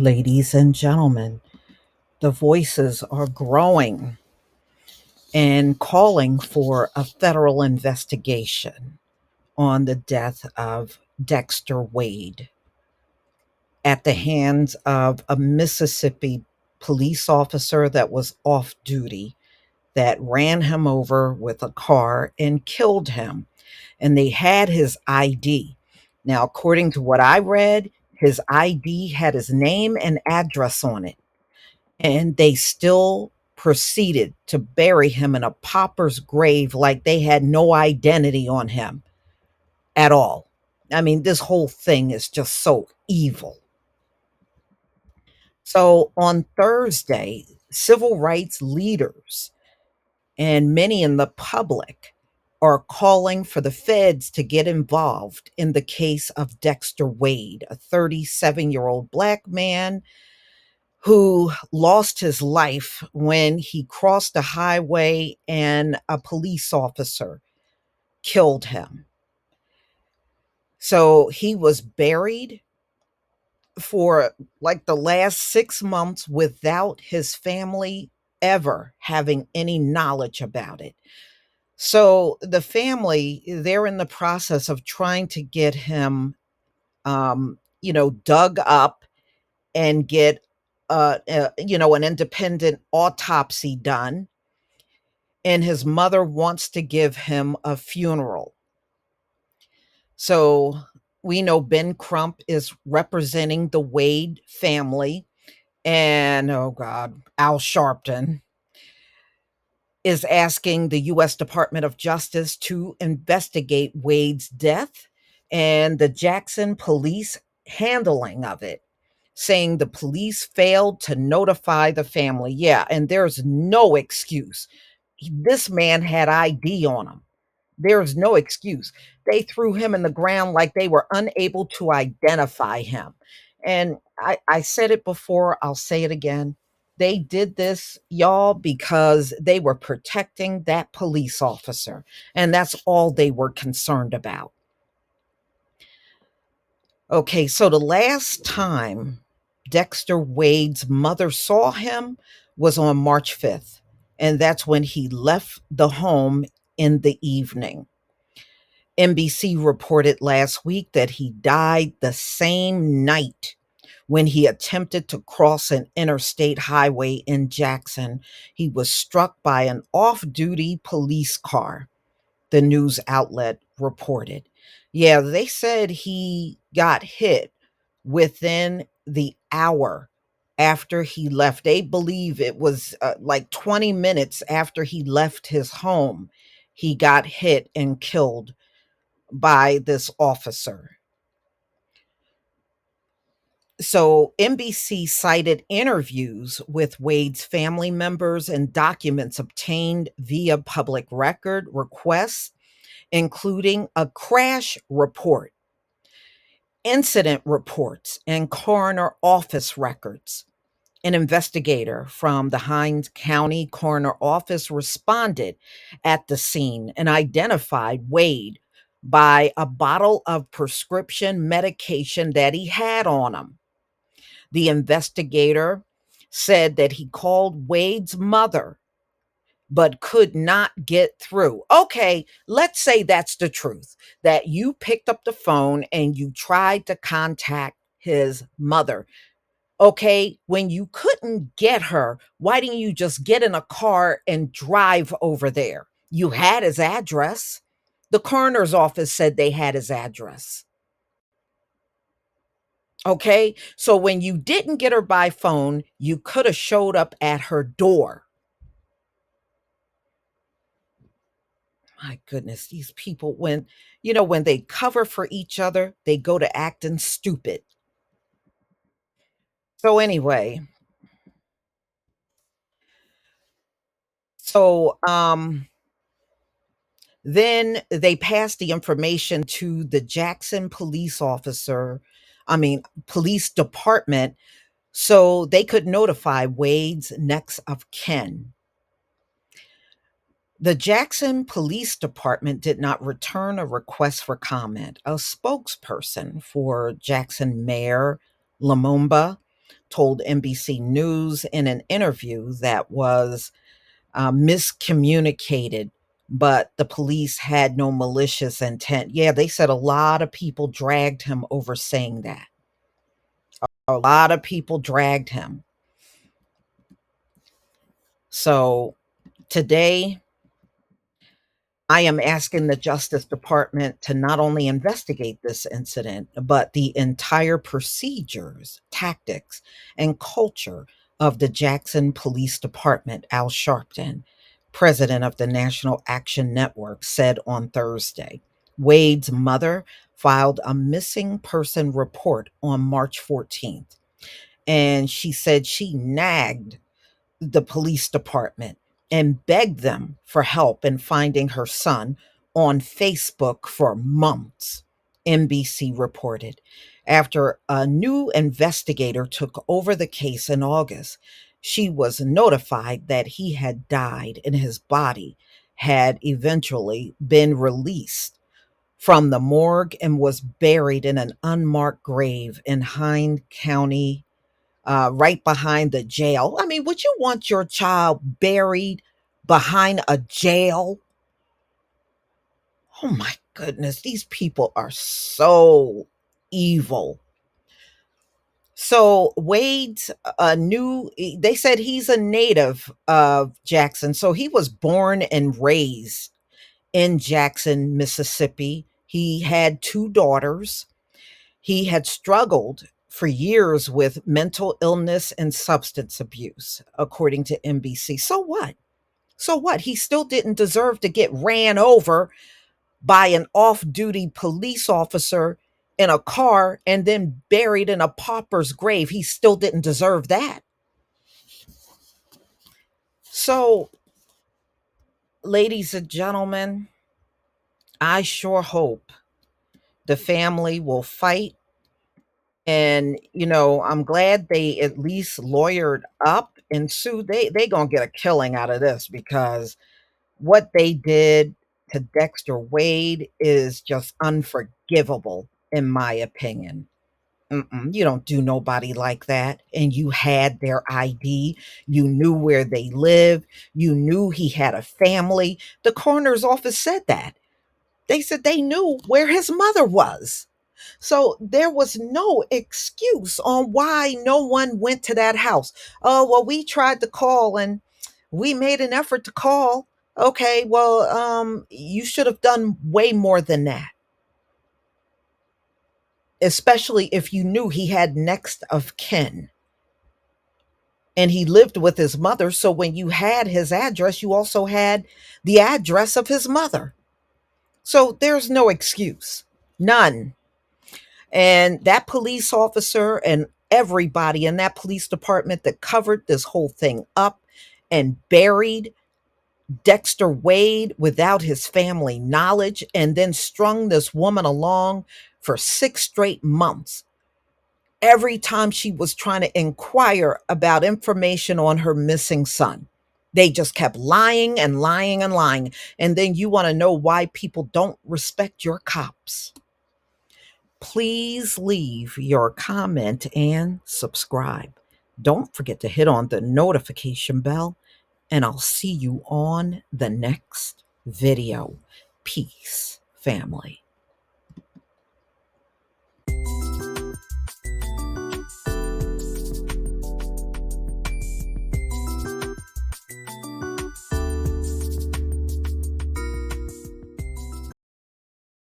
Ladies and gentlemen, the voices are growing and calling for a federal investigation on the death of Dexter Wade at the hands of a Mississippi police officer that was off duty that ran him over with a car and killed him. And they had his ID. Now, according to what I read, his ID had his name and address on it, and they still proceeded to bury him in a pauper's grave like they had no identity on him at all. I mean, this whole thing is just so evil. So on Thursday, civil rights leaders and many in the public are calling for the feds to get involved in the case of Dexter Wade, a 37-year-old black man who lost his life when he crossed a highway and a police officer killed him. So he was buried for like the last 6 months without his family ever having any knowledge about it. So the family, they're in the process of trying to get him, dug up and get, an independent autopsy done. And his mother wants to give him a funeral. So we know Ben Crump is representing the Wade family, and oh God, Al Sharpton is asking the U.S. Department of Justice to investigate Wade's death and the Jackson police handling of it, saying the police failed to notify the family. Yeah, and there's no excuse. This man had ID on him. There's no excuse. They threw him in the ground like they were unable to identify him. And I said it before, I'll say it again. They did this, y'all, because they were protecting that police officer. And that's all they were concerned about. Okay, so the last time Dexter Wade's mother saw him was on March 5th. And that's when he left the home in the evening. NBC reported last week that he died the same night when he attempted to cross an interstate highway in Jackson. He was struck by an off duty police car, the news outlet reported. Yeah, they said he got hit within the hour after he left. They believe it was like 20 minutes after he left his home. He got hit and killed by this officer. So NBC cited interviews with Wade's family members and documents obtained via public record requests, including a crash report, incident reports, and coroner office records. An investigator from the Hinds County Coroner Office responded at the scene and identified Wade by a bottle of prescription medication that he had on him. The investigator said that he called Wade's mother but could not get through. Okay, let's say that's the truth, that you picked up the phone and you tried to contact his mother. Okay, when you couldn't get her, why didn't you just get in a car and drive over there? You had his address. The coroner's office said they had his address. Okay, so when you didn't get her by phone, you could have showed up at her door. My goodness, these people, when they cover for each other, they go to acting stupid. So anyway, so then they passed the information to the Jackson police department, so they could notify Wade's next of kin. The Jackson Police Department did not return a request for comment. A spokesperson for Jackson Mayor Lumumba told NBC News in an interview that was miscommunicated, but the police had no malicious intent. Yeah, they said a lot of people dragged him over saying that. A lot of people dragged him. So today, I am asking the Justice Department to not only investigate this incident, but the entire procedures, tactics, and culture of the Jackson Police Department. Al Sharpton, president of the National Action Network, said on Thursday. Wade's mother filed a missing person report on March 14th, and she said she nagged the police department and begged them for help in finding her son on Facebook for months, NBC reported. After a new investigator took over the case in August, she was notified that he had died and his body had eventually been released from the morgue and was buried in an unmarked grave in Hind County, right behind the jail. I mean, would you want your child buried behind a jail? Oh my goodness, these people are so evil. So Wade's they said he's a native of Jackson. So he was born and raised in Jackson, Mississippi. He had two daughters. He had struggled for years with mental illness and substance abuse, according to NBC. So what? So what? He still didn't deserve to get ran over by an off duty police officer in a car and then buried in a pauper's grave. He still didn't deserve that. So, ladies and gentlemen, I sure hope the family will fight. And, I'm glad they at least lawyered up and sued. They gonna get a killing out of this because what they did to Dexter Wade is just unforgivable, in my opinion. You don't do nobody like that. And you had their ID. You knew where they lived. You knew he had a family. The coroner's office said that. They said they knew where his mother was. So there was no excuse on why no one went to that house. Oh, well, we tried to call and we made an effort to call. Okay, well, you should have done way more than that, especially if you knew he had next of kin and he lived with his mother. So when you had his address, you also had the address of his mother. So there's no excuse. None. And that police officer and everybody in that police department that covered this whole thing up and buried Dexter Wade without his family knowledge and then strung this woman along for 6 straight months. Every time she was trying to inquire about information on her missing son, they just kept lying and lying and lying. And then you want to know why people don't respect your cops. Please leave your comment and subscribe. Don't forget to hit on the notification bell, and I'll see you on the next video. Peace, family.